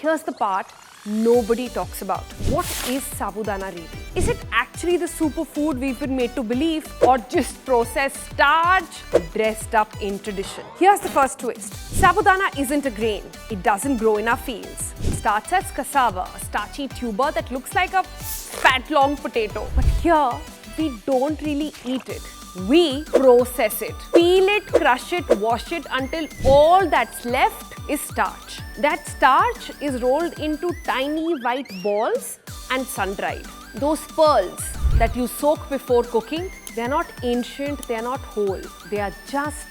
Here's the part nobody talks about. What is sabudana really? Is it actually the superfood we've been made to believe, or just processed starch dressed up in tradition? Here's the first twist. Sabudana isn't a grain. It doesn't grow in our fields. It starts as cassava, a starchy tuber that looks like a fat long potato. But here, we don't really eat it. We process it. Peel it, crush it, wash it until all that's left is starch. That starch is rolled into tiny white balls and sun-dried. Those pearls that you soak before cooking, they're not ancient, they're not whole. They are just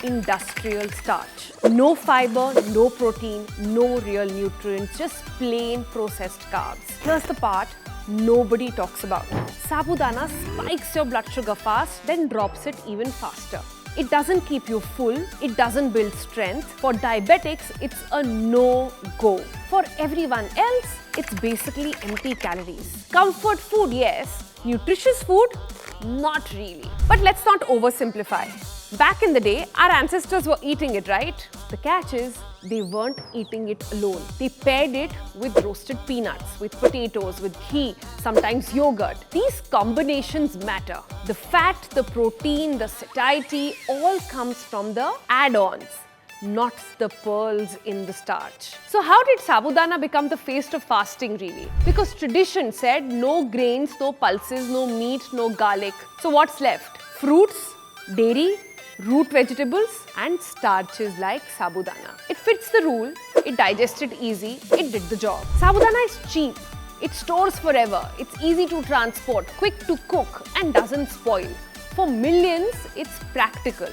industrial starch. No fiber, no protein, no real nutrients, just plain processed carbs. Here's the part nobody talks about. Sabudana spikes your blood sugar fast, then drops it even faster. It doesn't keep you full, it doesn't build strength. For diabetics, it's a no-go. For everyone else, it's basically empty calories. Comfort food, yes. Nutritious food, not really. But let's not oversimplify. Back in the day, our ancestors were eating it, right? The catch is, they weren't eating it alone. They paired it with roasted peanuts, with potatoes, with ghee, sometimes yogurt. These combinations matter. The fat, the protein, the satiety all comes from the add-ons, not the pearls in the starch. So how did sabudana become the face of fasting really? Because tradition said no grains, no pulses, no meat, no garlic. So what's left? Fruits, dairy, root vegetables and starches like sabudana. It fits the rule, it digested easy, it did the job. Sabudana is cheap, it stores forever, it's easy to transport, quick to cook and doesn't spoil. For millions, it's practical.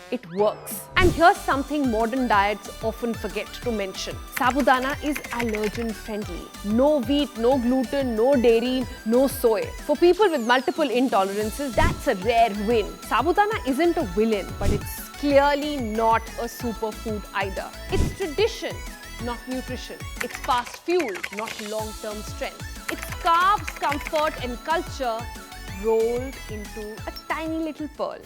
It works. And here's something modern diets often forget to mention. Sabudana is allergen friendly. No wheat, no gluten, no dairy, no soy. For people with multiple intolerances, that's a rare win. Sabudana isn't a villain, but it's clearly not a superfood either. It's tradition, not nutrition. It's fast fuel, not long-term strength. It's carbs, comfort and culture rolled into a tiny little pearl.